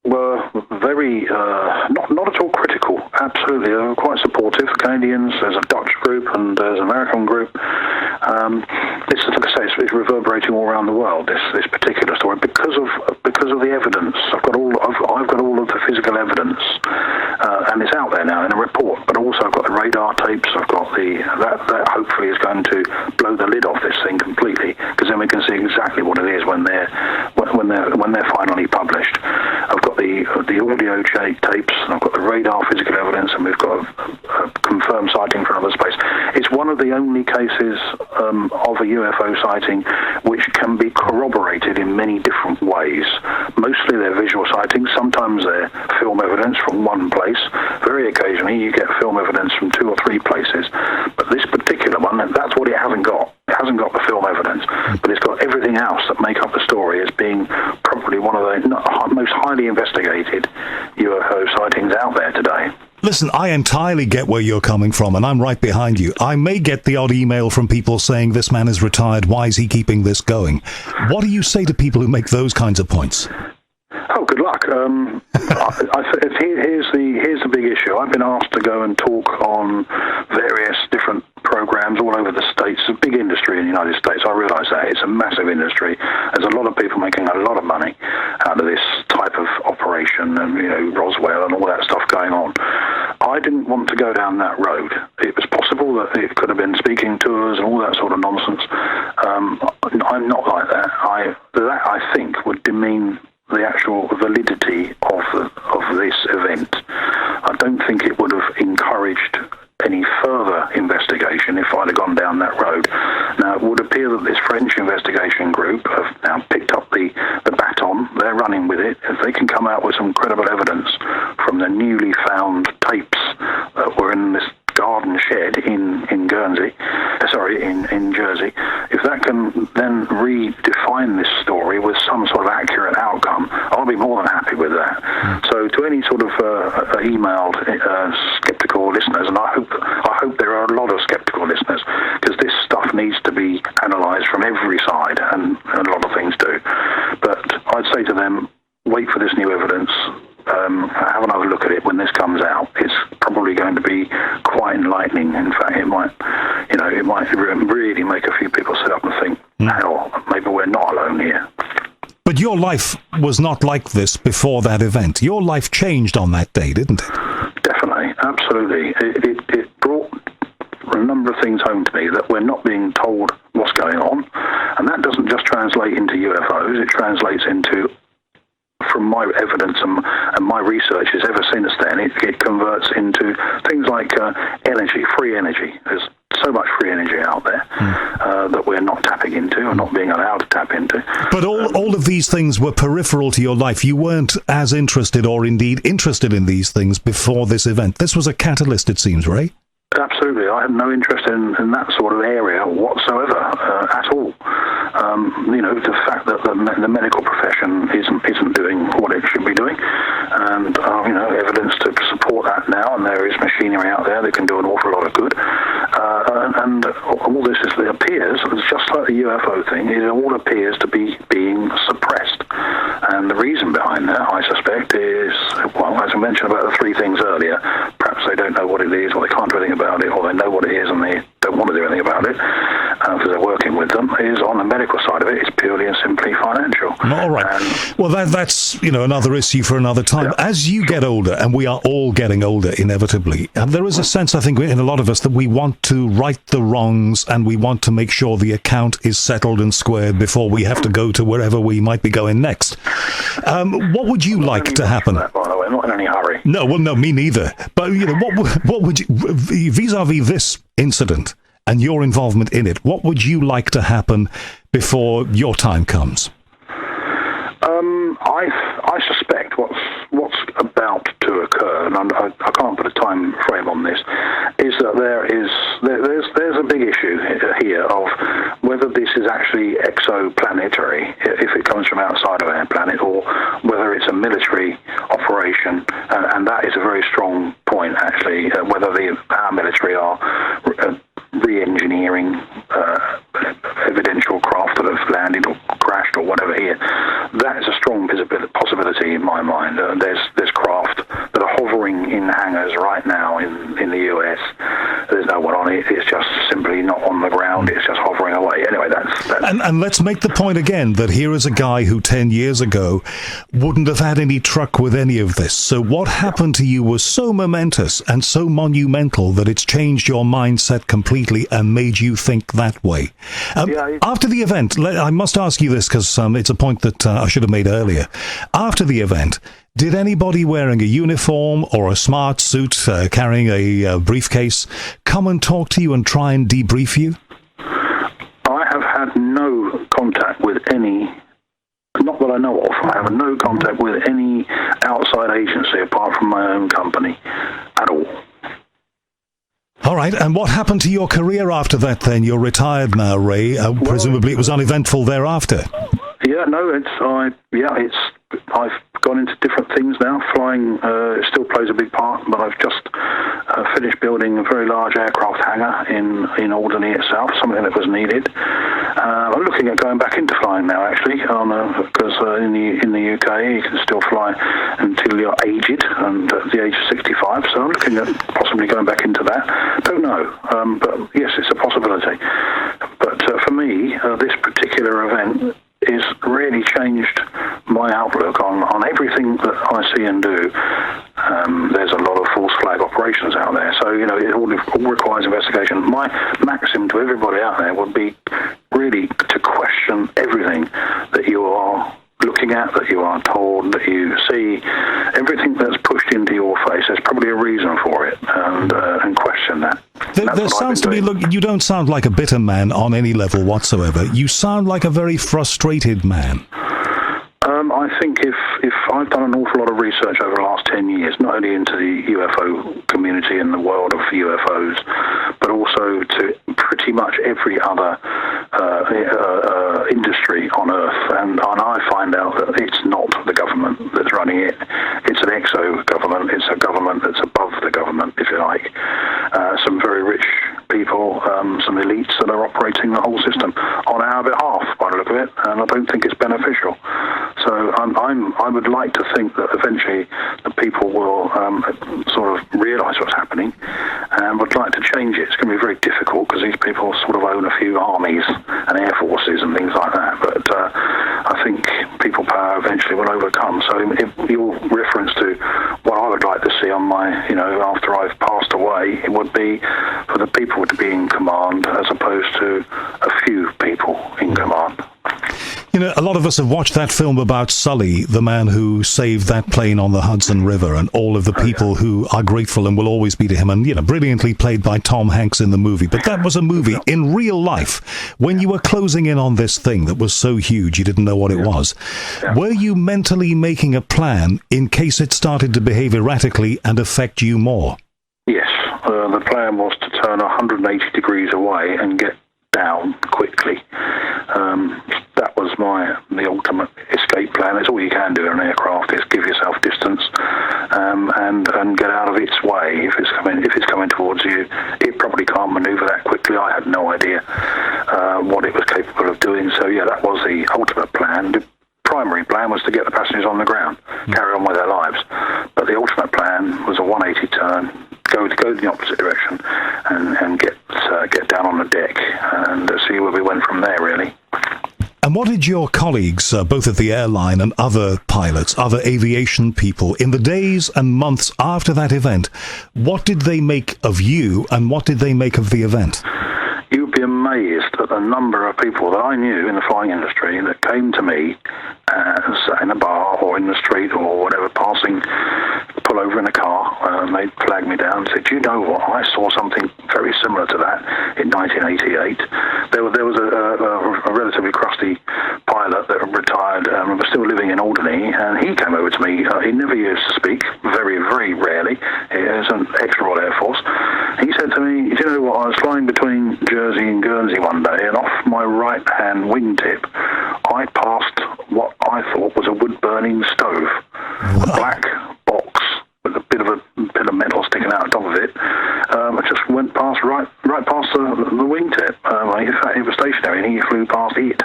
were very, not at all critical. Absolutely, they were quite supportive. Canadians, there's a Dutch group and there's an American group. It's, like I say, it's reverberating all around the world. This particular story because of the evidence. I've got all of the physical evidence, and it's out there now in a report. But also, I've got the radar tapes. I've got that hopefully is going to blow the lid off this thing completely, because then we can see exactly what it is when they're finally published. I've got the audio tapes, and I've got the radar physical evidence, and we've got a confirmed sighting from another space. It's one of the only cases of a UFO sighting which can be corroborated in many different ways. Mostly they're visual sightings. Sometimes they're film evidence from one place. Very occasionally you get film evidence from 2 or 3 places. But this particular one, that's what it hasn't got. It hasn't got the film evidence, but it's got everything else that make up the story as being probably one of the most highly investigated UFO sightings out there today. Listen, I entirely get where you're coming from, and I'm right behind you. I may get the odd email from people saying, this man is retired, why is he keeping this going? What do you say to people who make those kinds of points? Oh, good luck. Here's the big issue. I've been asked to go and talk on various different programs all over the States. It's a big industry in the United States. I realise that. It's a massive industry. There's a lot of people making a lot of money out of this type of operation, and Roswell and all that stuff going on. I didn't want to go down that road. It was possible that it could have been speaking tours and all that sort of nonsense. I'm not like that. That I think would demean the actual validity of this event. I don't think it would have encouraged any further investigation if I'd have gone down that road. Now, it would appear that this French investigation group have now picked up the baton. They're running with it. If they can come out with some credible evidence from the newly found tapes that were in this garden shed in Guernsey, in Jersey, if that can then redefine this story with some sort of accurate outcome, I'll be more than happy with that. So to any sort of emailed skeptical listeners, and I hope there are a lot of skeptical listeners, because this stuff needs to be analysed from every every side, and a lot of things do. But I'd say to them, wait for this new evidence. Have another look at it when this comes out. It's probably going to be quite enlightening. In fact, it might really make a few people sit up and think, hell, maybe we're not alone here. But your life was not like this before that event. Your life changed on that day, didn't it? Definitely, absolutely. It brought a number of things home to me that we're not being told what's going on, and that doesn't just translate into UFOs. It translates into, from my evidence and my research is ever since then, it converts into things like energy, free energy. There's so much free energy out there that we're not tapping into or not being allowed to tap into. But all of these things were peripheral to your life. You weren't as interested or indeed interested in these things before this event. This was a catalyst, it seems, Ray? Absolutely. I had no interest in that sort of area whatsoever at all. The fact that the medical profession isn't doing what it should be doing, and evidence to support that now, and there is machinery out there that can do an awful lot of good. And all this appears, just like the UFO thing, it all appears to be being suppressed. And the reason behind that, I suspect, is, well, as I mentioned about the three things earlier, perhaps they don't know what it is, or they can't do anything about it, or they know what it is and they don't want to do anything about it because they're working with them, is on the medical side of it, it's purely and simply financial. All right. Well, that's another issue for another time. Yeah. As you get older, and we are all getting older inevitably, there is a sense, I think, in a lot of us that we want to right the wrongs and we want to make sure the account is settled and squared before we have to go to wherever we might be going next. What would you like to happen? That, by the way, I'm not in any hurry. No, well, no, me neither. But what would you, vis-a-vis this incident and your involvement in it, what would you like to happen before your time comes? I suspect what's about to occur, and I can't put a time frame on this, is that there's a big issue here of whether this is actually exoplanetary, if it comes from outside of our planet, or whether it's a military operation, and that is a very strong point, actually, whether our military are re-engineering evidential craft that have landed or crashed or whatever here. That is a strong possibility in my mind. There's craft that are hovering in hangars right now in the US. There's no one on it. It's just simply not on the ground. It's just hovering away. Anyway, that's... And let's make the point again that here is a guy who 10 years ago wouldn't have had any truck with any of this. So what happened to you was so momentous and so monumental that it's changed your mindset completely and made you think that way. After the event, I must ask you this because it's a point that I should have made earlier. After the event, did anybody wearing a uniform or a smart suit carrying a briefcase come and talk to you and try and debrief you? I have had no contact with any, not that I know of, I have no contact with any outside agency apart from my own company at all. All right, and what happened to your career after that then? You're retired now, Ray. Presumably it was uneventful thereafter. Yeah, no, I've gone into different things now. Flying still plays a big part, but I've just finished building a very large aircraft hangar in Alderney itself, something that was needed. I'm looking at going back into flying now, actually, because in the UK you can still fly until you're aged, and at the age of 65. So I'm looking at possibly going back into that. Don't know, but yes, it's a possibility. But for me, this particular event is really changed my outlook on everything that I see and do. There's a lot of false flag operations out there, so it all requires investigation. My maxim to everybody out there would be really to question everything that you are looking at, that you are told, that you see, everything that's pushed into your face. There's probably a reason for it, and question that. There sounds to be, look, you don't sound like a bitter man on any level whatsoever. You sound like a very frustrated man. I think if I've done an awful lot of research over the last 10 years, not only into the UFO community and the world of UFOs, but also to pretty much every other industry on Earth, and I find out that it's not the government that's running it. It's an exo-government. It's a government that's above the government, if you like. Some very rich people, some elites that are operating the whole system on our behalf. of it, and I don't think it's beneficial. So I would like to think that eventually the people will sort of realise what's happening and would like to change it. It's going to be very difficult because these people sort of own a few armies and air forces and things like that. But I think people power eventually will overcome. So if your reference to what I would like to see on my, after I've passed away, it would be for the people to be in command as opposed to a few people in command. A lot of us have watched that film about Sully, the man who saved that plane on the Hudson River, and all of the people who are grateful and will always be to him, and, brilliantly played by Tom Hanks in the movie. But that was a movie in real life. When you were closing in on this thing that was so huge you didn't know what it was, were you mentally making a plan in case it started to behave erratically and affect you more? Yes. The plan was to turn 180 degrees away and get down quickly. That was the ultimate escape plan. It's all you can do in an aircraft is give yourself distance and get out of its way. If it's coming towards you, it probably can't manoeuvre that quickly. I had no idea what it was capable of doing. So that was the ultimate plan. The primary plan was to get the passengers on the ground, carry on with their lives. But the ultimate plan was a 180 turn, go in the opposite direction, and get down on the deck and see where we went from there, really. And what did your colleagues, both at the airline and other pilots, other aviation people, in the days and months after that event, what did they make of you and what did they make of the event? You'd be amazed at the number of people that I knew in the flying industry that came to me, sat in a bar or in the street or whatever, pull over in a car, and they'd flag me down and say, "Do you know what? I saw something very similar to that in 1988. There was a relatively crusty pilot that retired and was still living in Alderney, and he came over to me. He never used to speak, very, very rarely. He was an ex-Royal Air Force. He said to me, "Do you know what? I was flying between Jersey and Guernsey one day, and off my right-hand wingtip, I passed what I thought was a wood-burning stove, a black box with a bit of metal sticking out on top of it. It just went past right past the wingtip. In fact, it was stationary, and he flew past it.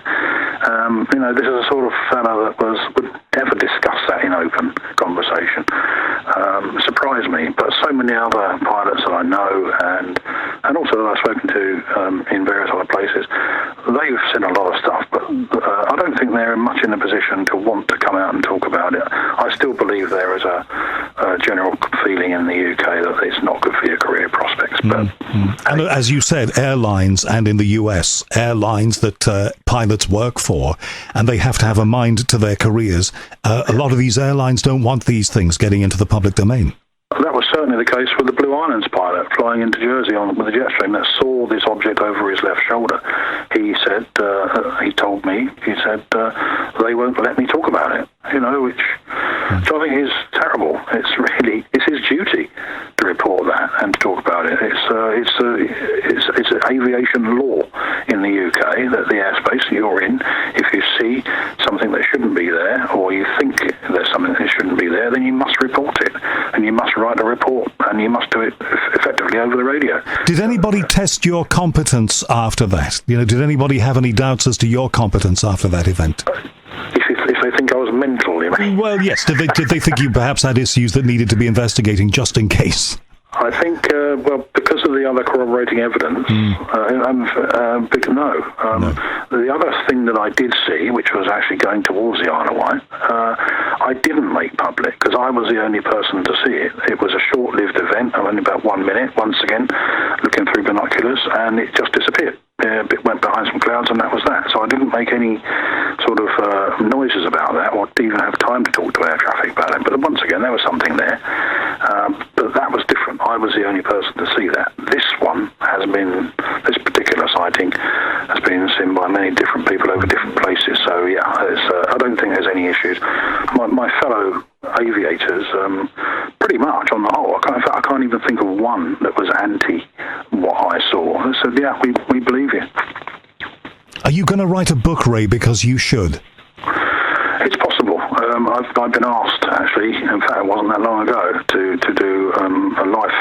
This is a sort of fellow that would never discuss that in open conversation. Surprised me, but so many other pilots that I know, and also that I've spoken to in various other places, they've seen a lot of stuff, but I don't think they're much in a position to want to come out and talk about it. I still believe there is a general feeling in the UK that it's not good for your career prospects. But and as you said, airlines, and in the US, airlines that pilots work for, and they have to have a mind to their careers. A lot of these airlines don't want these things getting into the public domain. That was certainly the case with the Blue Islands pilot flying into Jersey with a jet stream that saw this object over his left shoulder. He said, he told me, they won't let me talk about it, which I think is terrible. It's his duty to report that and to talk about it. It's aviation law in the UK that the airspace that you're in, if you see something that shouldn't be there, or you think there's something that shouldn't be there, then you must report it, and you must write a report, and you must do it effectively over the radio. Did anybody test your competence after that? Did anybody have any doubts as to your competence after that event? If they think I was mental, you mean? Well, yes. Did they think you perhaps had issues that needed to be investigating just in case? I think, because of the other corroborating evidence, no. The other thing that I did see, which was actually going towards the Isle of Wight, I didn't make public because I was the only person to see it. It was a short-lived event, only about 1 minute, once again, looking through binoculars, and it just disappeared. It went behind some clouds, and that was that. So I didn't make any sort of noises about that, or even have time to talk to air traffic about it. But once again, there was something there. But that was different. I was the only person to see that. This particular sighting has been seen by many different people over different places. So I don't think there's any issues. My fellow aviators, pretty much on the whole, I can't even think of one that was anti what I saw. They said, "Yeah, we believe you." Are you going to write a book, Ray? Because you should. It's possible. I've been asked, actually, in fact it wasn't that long ago, to do a life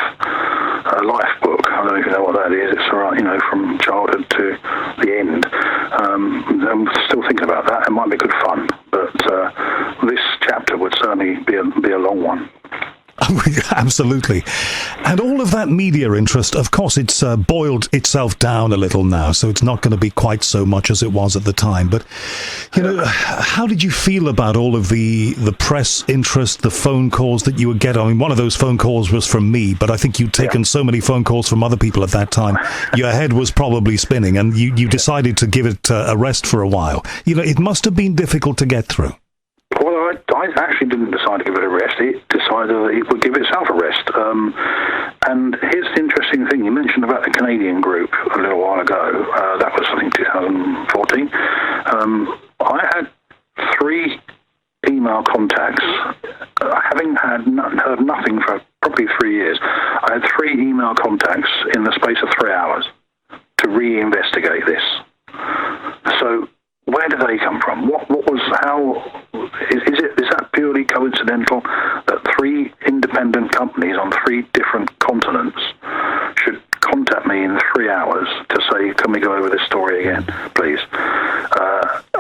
a life book. I don't know if you know what that is. It's all right, from childhood to the end. I'm still thinking about that. It might be good fun, but this chapter would certainly be a long one. Absolutely. And all of that media interest, of course, it's boiled itself down a little now, so it's not going to be quite so much as it was at the time. But, how did you feel about all of the press interest, the phone calls that you would get? I mean, one of those phone calls was from me, but I think you'd taken so many phone calls from other people at that time. Your head was probably spinning, and you decided to give it a rest for a while. It must have been difficult to get through. Well, I actually didn't decide to give it a rest. It decided that it would give itself a rest. And here's the interesting thing. You mentioned about the Canadian group a little while ago. That was, I think, 2014. I had 3 email contacts. Having heard nothing for probably 3 years, I had 3 email contacts in the space of 3 hours to reinvestigate this. So where did they come from? Is that purely coincidental that 3 independent companies on 3 different continents should contact me in 3 hours to say, can we go over this story again, please?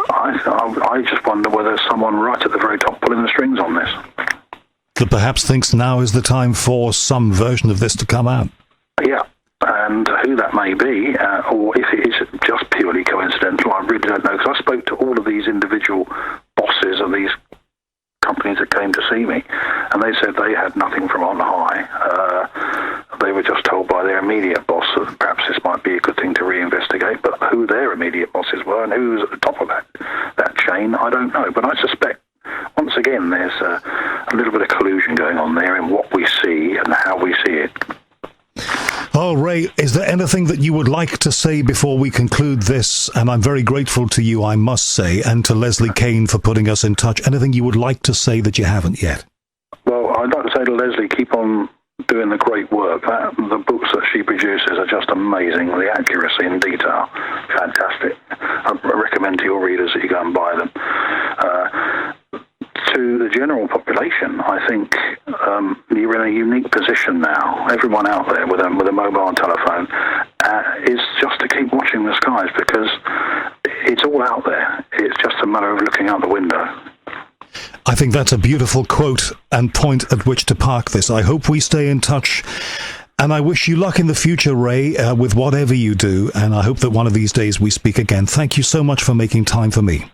I just wonder whether someone right at the very top pulling the strings on this. That perhaps thinks now is the time for some version of this to come out. Yeah. And who that may be, or if it is just purely coincidental, I really don't know, because I spoke to all of these individual bosses of these companies that came to see me, and they said they had nothing from on high. They were just told by their immediate boss that perhaps this might be a good thing to reinvestigate, but who their immediate bosses were and who was at the top of that chain, I don't know. But I suspect, once again, there's a little bit of collusion going on there in what we see and how we see it. Oh, Ray, is there anything that you would like to say before we conclude this? And I'm very grateful to you, I must say, and to Leslie Kane for putting us in touch. Anything you would like to say that you haven't yet? Well, I'd like to say to Leslie, keep on doing the great work. The books that she produces are just amazing. The accuracy and detail, fantastic. I recommend to your readers that you go and buy them. To the general population, I think you're in a unique position now. Everyone out there with a mobile telephone is just to keep watching the skies, because it's all out there. It's just a matter of looking out the window. I think that's a beautiful quote and point at which to park this. I hope we stay in touch, and I wish you luck in the future, Ray, with whatever you do, and I hope that one of these days we speak again. Thank you so much for making time for me.